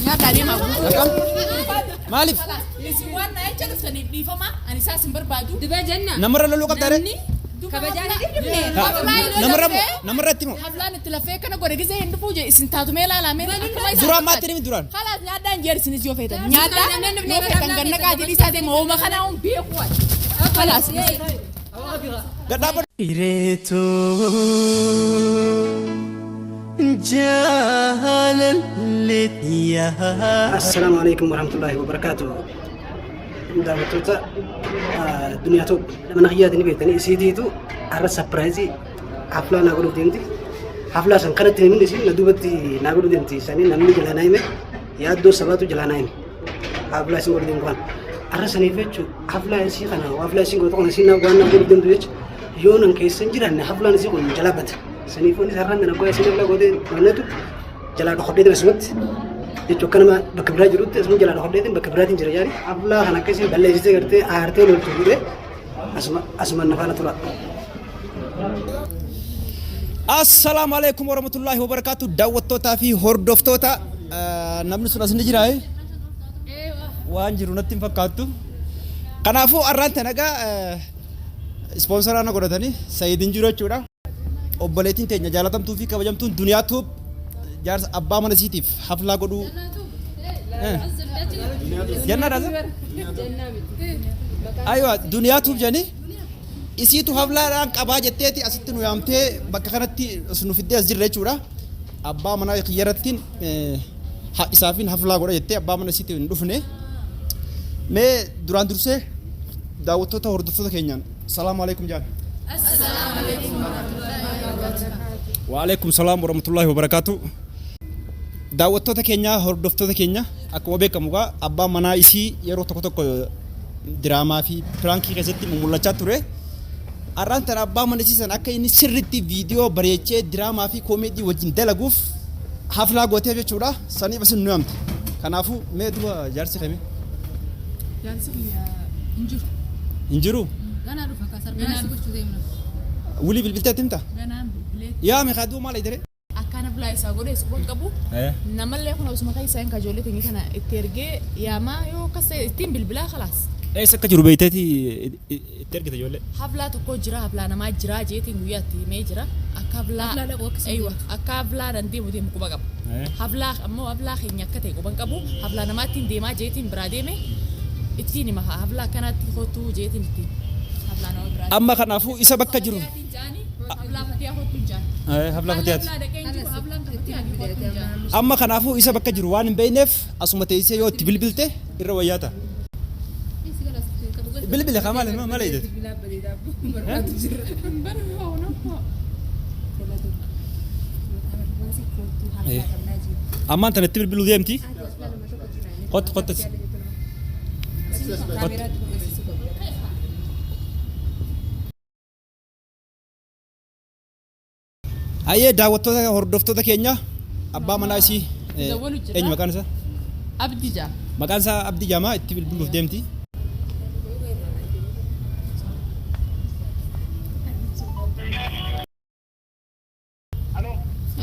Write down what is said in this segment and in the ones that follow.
nyaata deemaa Akkam? Maaliif? isin waan na jecha dhuftaniif dhiifama ani isaas hin barbaadu Dibaa jenna. Namarra loluu qabda ree? Kabajaan dhibne. Namarratti moo? haflaan itti lafee kana godhe gisee hin dhufuu je isin taatume ilaalamee Duraan maatti nimi duraan? Kalaas nyaadhaan jeerisinis yoo feetan nyaadhaan yoo feetan ganna qaatii dhiisaa deema hooma kanaa hun beeku waay kalaas Gadhaabadhu. إريتو جالا لتيها. السلام عليكم ورحمة الله وبركاته. دعوتوتا دنيا توب لما نخيات نبيتني سيديتو على سبرايزي حفلة نقولو ديمتي حفلة سنكرت من دي ندوبتي نقولو ديمتي سني نمني جلانايمه يادو سباتو جلانايم حفلة سنقولو ديمكوان على سنيفتشو حفلة سيخنا وحفلة سنقولو تقول سينا قوانا نقولو ديمتو يونن كيسن جيران حفلة نسيقول جلابت سنيفوني سرنا نقول سنيفلا قودي ونتو جلاد خديد بسمت itu kan ma bakabra jirut asmu jalan hodde bakabra tin jirayari abla hana kesi balle jite garte aarte lol tugure asma nafana tula Assalamu alaikum warahmatullahi wabarakatuh. Daawwattoota fi hordoftoota namni sun asni jira waan jiru natti hin fakkaattu. Kanaafuu arraan tanagaa ispoonsaraan godhatanii Sayyidin jiru jechuudha. Obboleettiin teenya jaalatamtuu fi kabajamtuun duniyaa tuub jaarsa abbaa mana isiitiif haflaa godhuu jannaadhaas aywa duniyaa tuub jedhanii isiitu haflaadhaan qabaa jetteeti asitti nu yaamtee bakka kanatti nu fiddee as jirra jechuudha. Abbaa manaa kiyyarrattiin isaafin haflaa godha jettee abbaa mana isiitiif hin dhufne. Mee duraan dursee daawwattoota hordoftoota keenyaan salaamu alaikum jaan. assalaamu alaikum Wa alaikum salaam warahmatullahi wabarakatuh. Daawwattoota keenya hordoftoota keenya akkuma beekamu abbaan manaa isii yeroo tokko tokko diraamaa fi pirankii keessatti mul'achaa ture. Arraan tana abbaa mana isii san akka inni sirriitti viidiyoo bareechee diraamaa fi koomeedii wajjin dalaguuf haflaa gootee jechuudha. Saniif asin nu yaamte. Kanaafuu mee duba jaarsi kami? jaarsi injiru Injiru? ganaa dhufa kaasar ganaa gochuu deemna Wuli bilbiltee timta? ganaa bilbilee Yaa mee kaaduu maal idire? akkaan ablaa isaa godhe suphon qabu namallee kun osuma kan isaan kajoollee teenye kana itti ergee yaamaa yoo kasa ittiin bilbilaa khalaas Eessa akka jiru beekteeti itti ergite ijoollee? haflaa tokko jira haflaa namaa jira jeetiin guyyaatti himee jira akka haflaa aywa akka haflaa dandeemu deemu quba qaba haflaa ammoo haflaa keenya akka ta'e quban qabu haflaa namaattiin deemaa jeetiin biraa deeme ittiin hima haflaa kanatti hotuu jeetiin ittiin haflaa nama biraa Amma kanaafuu isa bakka jiru. haflaa fatiyaa hotuun jaan Haflaa fatiyaati. haflaa dhaqeen jiru haflaan fatiyaa hotuun jaan Amma kanaafuu isa bakka jiru waan hin beekneef asuma teessee yoo itti bilbilte irra wayyaata. Bilbile kaa maal maal eeyyate? Ammaan tana itti bilbiluu deemti? Qottas. Ayyee daawwattoota hordoftoota keenya abbaa manaa isii eenyu maqaan isaa? abdi jaa Maqaan isaa Abdii Jaamaa itti bilbiluuf deemti.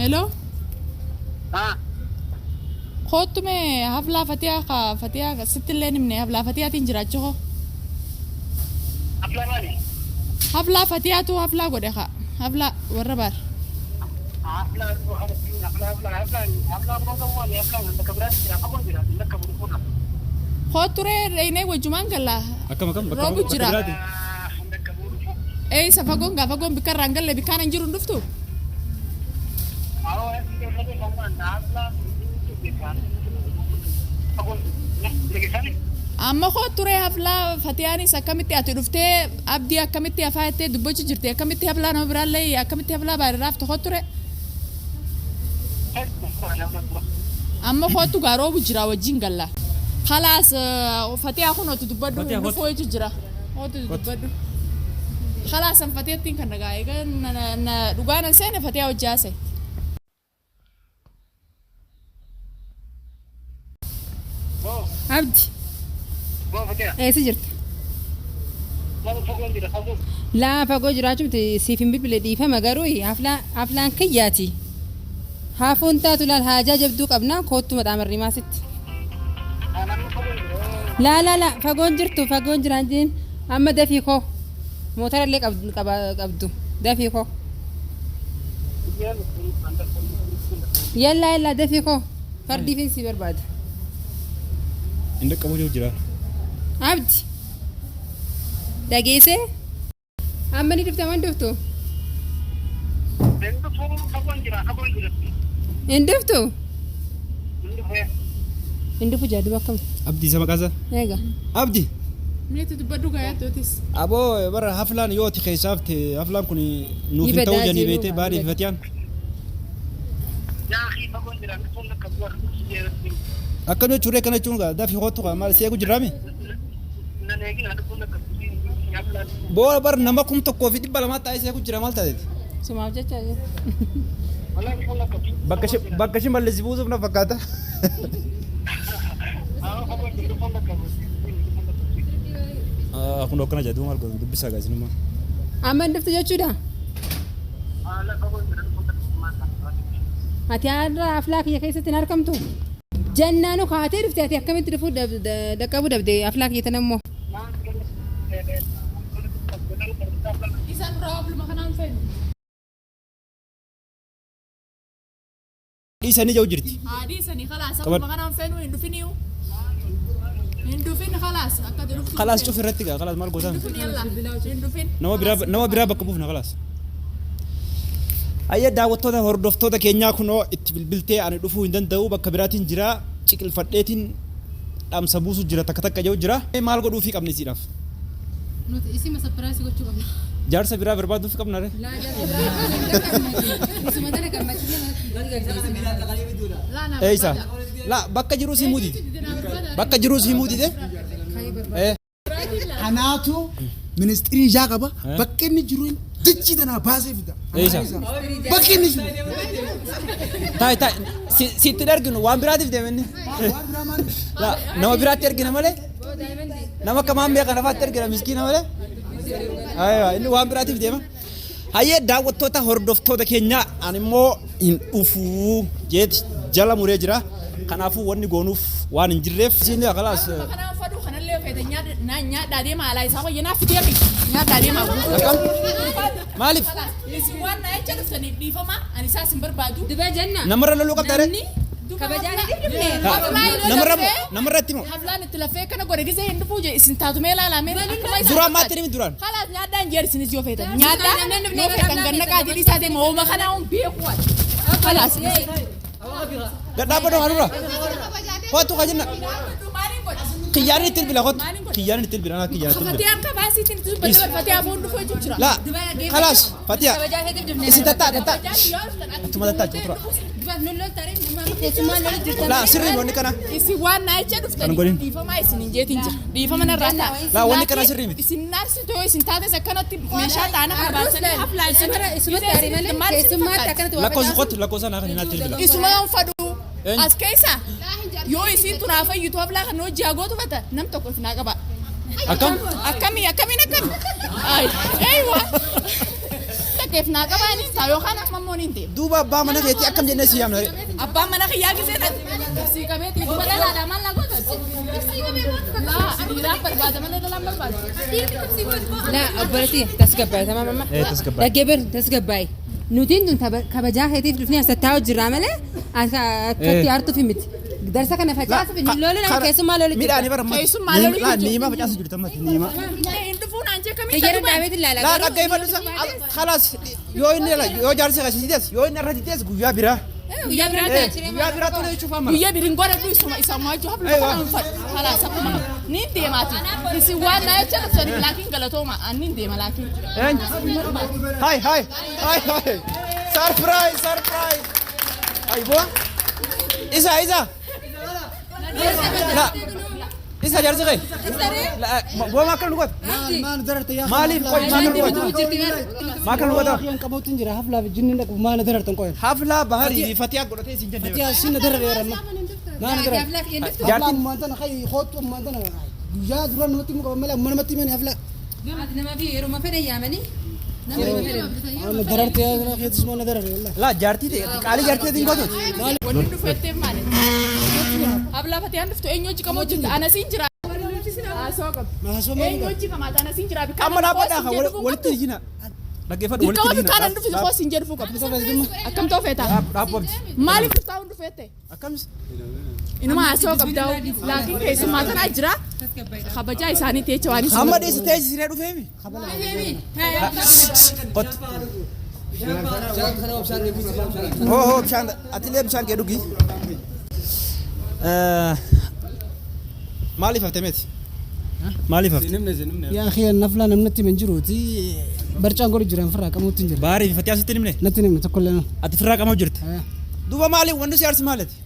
hello kootume haflaa fatiyaa ka sittillee nimne haflaa fatiyaatiin jiraachuu hoo haflaa fatiyaatu haflaa godhe ka haflaa warra baar kooturee reynee wajjumaan gallaa Akkam roobu jira isa fagoon gaa fagoon bikka irraan galle bikkaan hin jiru hin dhuftu amma kooturee haflaa fatiyaanis akkamitti ati dhuftee abdii akkamitti afaa jettee dubbachu jirti akkamitti haflaa nama biraallee akkamitti haflaa baadiraaf kooturee amma kootu gaa roobu jira wajjin galla khalaas fatiyaa kun otu dubbaddu dhufoo jechu jira otu dubbaddu khalaas an fatiyattiin kan nagaa egaa na dhugaanan seene fatiyaa hojjaase Abdi. Eessa jirta? Laa fagoo jiraachuun siif hin bilbile dhiifama garuu haflaan kiyyaati. Haafuun taatu laal haajaa jabduu qabnaa koottu madhaa marrimaa sitti. La fagoon jirtu fagoon jiraan jeen amma dafii koo motora illee qabdu dafii koo yalla dafii koo fardii fi si barbaada Inda qabu jira. abdi dhageesse amma ni dhufta man dhuftu hin dhuftu hin dhufu jaadu bakkam Abdi sama kaza. eega Abdi. Meetu dubbadhu gayaa tootis. Abo bara haflaan yoo ti keessafte haflaan kun nuuf hin ta'u janii beete baadii fatiyaan. Akkana curee kana cuun gaa dafi hootu gaa maal seeku jiraame. Boo bar nama kum tokkoo fi dhibba lamaa taa'ee seeku jira maal taateeti. sumaaf jecha Bakka shi mallisi buusuuf na fakkaata. Kun akkana jedhu maal godhu dubbisaa gaa sinuma. amma hin dhuftu jechuudha ati har'a aflaa kiyya keessatti hin argamtu jannaanu kaatee dhufte ati akkamitti dhufuu dhaqqabuu dhabde aflaa kiyya tan ammoo Isaan problem kanaan feenu. Dhiisanii jau jirti. Dhiisanii khalaas akkuma kanaan feenu hin dhufiniyu. Hin dhufin khalaas akka dhuftu. Khalaas cuf irratti gaa khalaas maal gootan. Hin dhufin. Nama biraa bakka buufna khalaas. Ayya daawwattoota hordoftoota keenyaa kunoo itti bilbiltee ani dhufuu hin danda'u bakka biraatiin jira ciqilfadheetiin dhaamsa buusu jira takka jau jira. Maal godhuufii qabni isiidhaaf. nuti isima sapiraasii gochuu qabna Jaarsa biraa barbaaduuf qabna re. isuma tana gammachiisee Eeysa. La bakka jiru si muudite. Bakka jiru si muudite. Kanaatu ministirii ijaa qaba bakka inni jiru dichi tana baasee fida. Eeysa. Bakka inni jiru. Taa'e sitti darginu waan biraatiif deemenni. La nama biraatti ergina malee. Nama kamaan beekan afaatti ergina miskiina malee. Aywa inni waan biraatiif deema. Hayyee daawwattoota hordoftoota keenyaa ani immoo hin dhufuu jeeti jala muree jira. Kanaafuu wanni goonuuf waan hin jirreef isin khalaas Kanaan fadhu kanallee feete nyaadhaa deema alaa isaa fayyanaaf fideemi. Nyaadhaa deema. maaliif Isin waan na jecha dhuftaniif dhiifama ani isaas hin barbaadu. dubaa janna namarra loluu qabdaa re kabajaan namarratti moo Haflaan itti lafee kana godhe gisee hin dhufuu je isin taatumee ilaalamee duraan maatti nimi duraan Khalaas nyaadhaan jeerisinis yoo feetan nyaadhaa yoo feetan ganna qaadilii isaa deema hooma kanaa hun beeku waay. Khalaas. gadhaabadoo harura kootu kajenna kiyyaanii ittiin bila kootu kiyyaanii ittiin bila kiyyaanii ittiin bila Fatiyaan kabaasiitiin dubbatu fatiyaan fuun dhufuu jechuun jira. la khalaas fatiya isin tattaa attuma tattaa cuutura la sirrii wanni kana Isin waan na jecha Kan dhuftanii godhin. dhiifama isin hin jeetin jira. Dhiifama narraa ta'a. La wanni kana sirrii miti. Isin naarsitu yoo isin taates akkanatti meeshaa taana kabaasanii haflaa lakkoofsa kootu lakkoofsa naa kan hinaatti bila Isuma yoo fadhu Eenyu? as keessa yoo isin tunaa fayyitu haflaa kan hojii hagootu fata nam tokko ifinaa qaba. akkam Akkamiin eeywa takkeef naa qabaanis taa yookaan mammoon hin deemu. duuba abbaa mana keetii akkam jennee si yaamna re Abbaan mana kiyyaa gisee sii qabeetii duba dhalaadhaa maal na gootas? Dhiiraan barbaada malee dhalaan barbaada. la obboleetti tasgabbaa'e tamam amma tasgabbaa'e. dhaggeebar tasgabbaa'e nutiin tun kabajaa keetiif dhufnee as taa'u jirraa malee akkatti hartuuf miti darsa kana facaasuuf loolu nama keessummaa loolu midhaani bara Keessummaa loluu jirtu. niima facaasu jirtu ammatti niima Hin dhufuun aan jee kamiin Ijara dhufa? dhaabeet ilaala la dhaggeeffadhu khalaas yoo inni yoo jaarsi kasiites yoo inni irra dites guyyaa biraa guyyaa biraa guyyaa biraa tolee jechuuf amma Guyyaa birin godhadhu isa maajuu haflu Eeywa. kanaan fadhu. Kalaas akkuma niin deemaati. Isin waan na jecha dhuftaniif laakiin galatooma aan niin deema laakiin. Hi. Surprise. Ay, boa. Isa. La. Isa jarse kay. La, boa makan lugat. Maan dararte yaa. Malif koy makan lugat. Makan lugat. Yan qabuutin jira haflaa jinni dhaqu maana darartan qoy. Hafla bahari fi fatiha godate sin jenne. Yaa sinna darare yaranna. Maana darar. Jaartin- Haflaan maantana kay khootu maantana guyyaa dura namatti muka malee amma namatti mani haflaa. nama fi yeroo fedhan yaamanii nama Amma dararte yaa keetis maana darare wallah. La jarti te kali jarti din godot. Wanni dhufetteef maali? Habla gaafate aan dhuftu eenyu hojii qamoo jirta ana siin jira. Haasoo qab. Eenyu hojii qamaa ana siin jira bikka. Amma dhaabadhaa walitti hijina. Dhaggeeffadhu walitti Bikka hijina. kan dhufu koo siin jedhu qab. Akkam ta'u feeta. Dhaabbabdi. Maaliif dhuftaa hundi feete? Akkamis? Inuma haasoo qabdaa laakiin keessummaa tanaa jira. Kabajaa isaanii teecha waan hin Amma dheessitee siree dhufeemi. Hoo bishaan atilee bishaan kee dhugi. Maaliif haftee meeti? Maaliif haftee? yaa akhi nafla namnatti min jiruuti barcaan godhu jiran firraa qamuutti hin jira Baarii fatii asitti nimne? natti nimne tokko illee Ati firraa qamoo jirta? Duuba maali wanti si aarsi maalati?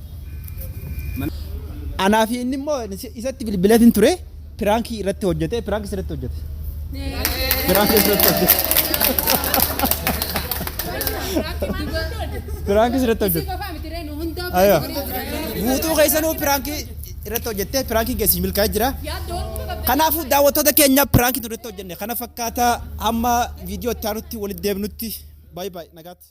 Anaa fi inni immoo isatti bilbilatiin ture piraankii irratti hojjete piraankii irratti hojjete. Piraankii irratti hojjete. Piraankii irratti hojjete. Ayo. Guutuu keessanuu piraankii irratti hojjete piraankii keessi milkaa'ee jira. Kanaafuu daawwattoota keenya piraankii irratti hojjenne kana fakkaataa amma viidiyoo itti aanutti walitti deebinutti baay'ee nagaatti.